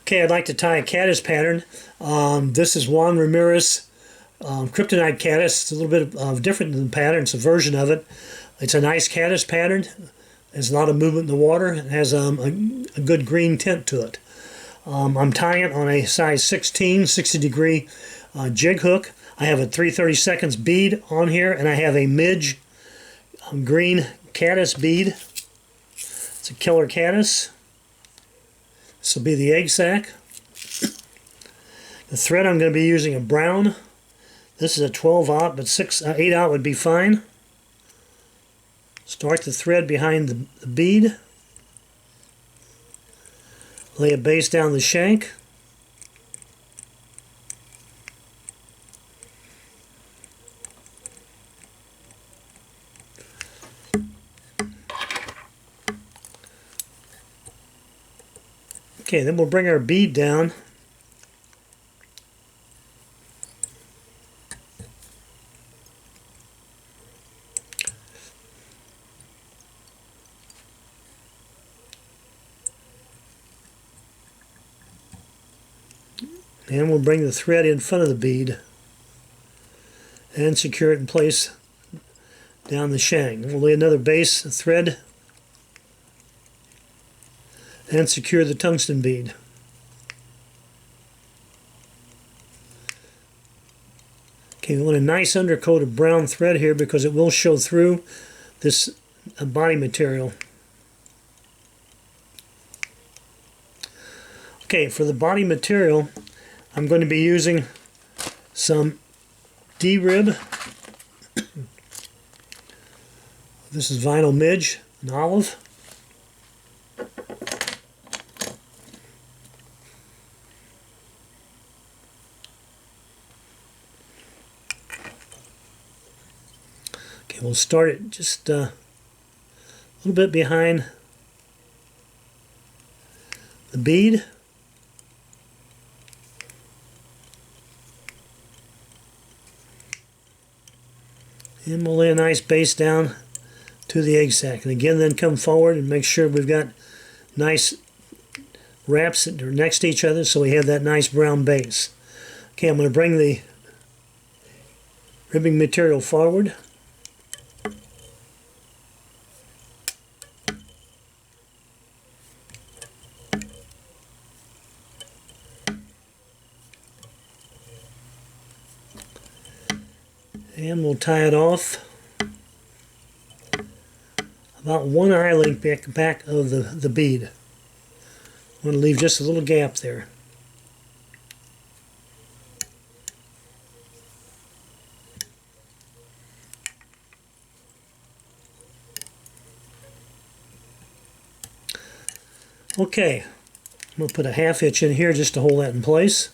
Okay, I'd like to tie a caddis pattern. This is Juan Ramirez Krytonite Caddis. It's a little bit different than the pattern. It's a version of it. It's a nice caddis pattern. There's a lot of movement in the water. It has a good green tint to it. I'm tying it on a size 16, 60 degree jig hook. I have a 3/32 bead on here, and I have a midge green caddis bead. It's a killer caddis. This will be the egg sac. The thread I'm going to be using a brown. This is a 12/0, but 8/0 would be fine. Start the thread behind the bead. Lay a base down the shank. Okay, then we'll bring our bead down. And we'll bring the thread in front of the bead and secure it in place down the shank. We'll lay another base thread and secure the tungsten bead. Okay, we want a nice undercoat of brown thread here because it will show through this body material. Okay, for the body material, I'm going to be using some D-rib. This is vinyl midge, an olive. Okay, we'll start it just a little bit behind the bead. And we'll lay a nice base down to the egg sac. And again, then come forward and make sure we've got nice wraps that are next to each other so we have that nice brown base. Okay, I'm going to bring the ribbing material forward. And we'll tie it off about 1 eye length back of the bead. I'm going to leave just a little gap there. Okay, I'm going to put a 1/2 inch in here just to hold that in place.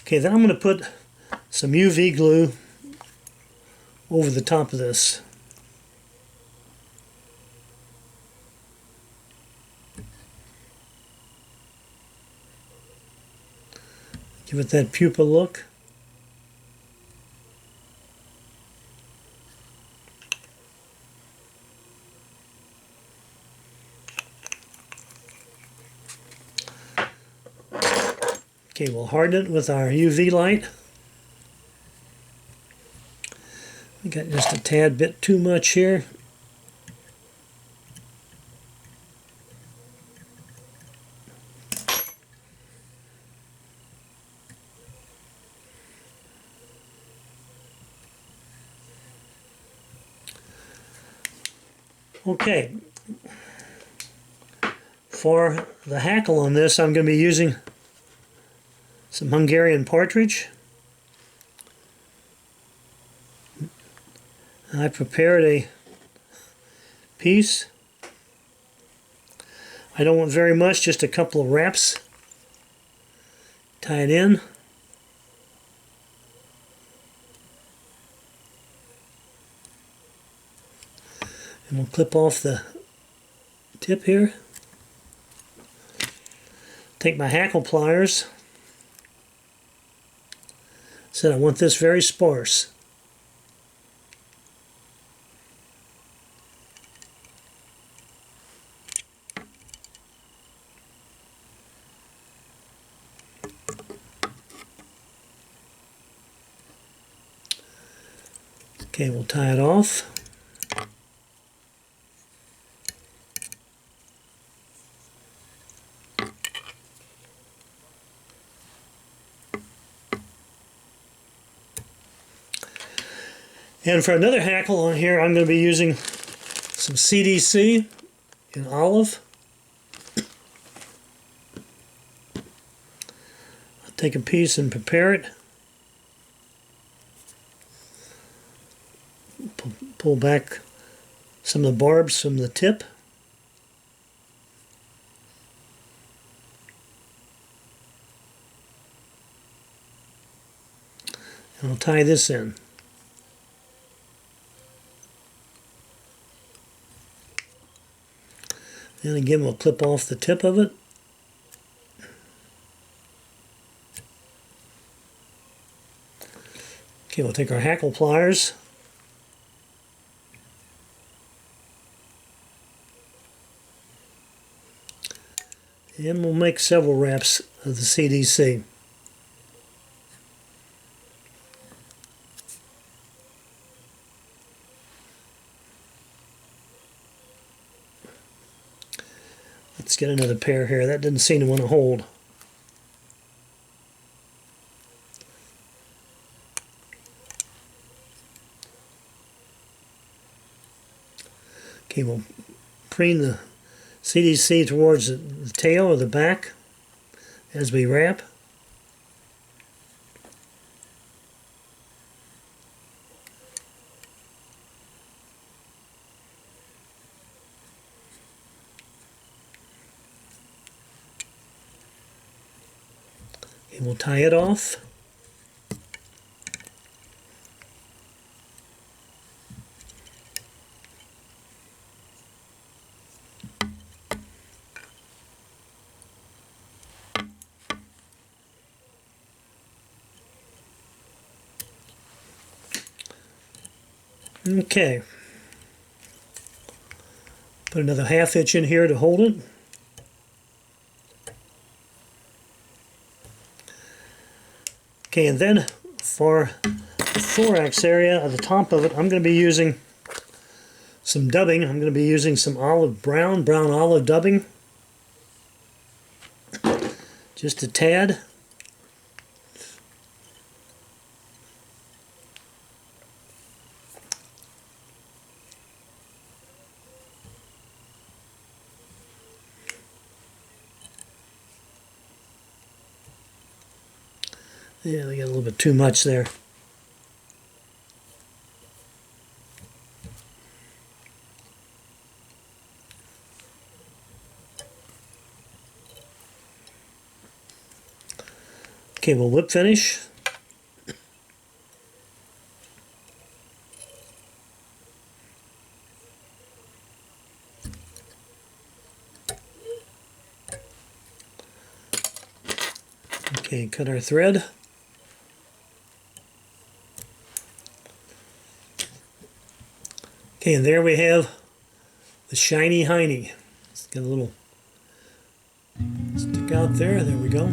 Okay, then I'm going to put some UV glue over the top of this. Give it that pupa look. Okay, we'll harden it with our UV light. We got just a tad bit too much here. Okay, for the hackle on this, I'm going to be using some Hungarian partridge. I prepared a piece. I don't want very much, just a couple of wraps. Tie it in. And we'll clip off the tip here. Take my hackle pliers, Said I want this very sparse. Okay, we'll tie it off. And for another hackle on here, I'm going to be using some CDC in olive. I'll take a piece and prepare it. Pull back some of the barbs from the tip. And I'll tie this in. And again, we'll clip off the tip of it. Okay, we'll take our hackle pliers. And we'll make several wraps of the CDC. Let's get another pair here. That didn't seem to want to hold. Okay, we'll preen the CDC towards the tail or the back as we wrap. And we'll tie it off. Okay. Put another 1/2 inch in here to hold it. Okay, and then for the thorax area at the top of it, I'm going to be using some dubbing. I'm going to be using some brown olive dubbing. Just a tad. Yeah, we got a little bit too much there. Okay, we'll whip finish. Okay, cut our thread. Okay, and there we have the Shiney Hiney. It's got a little stick out there. There we go.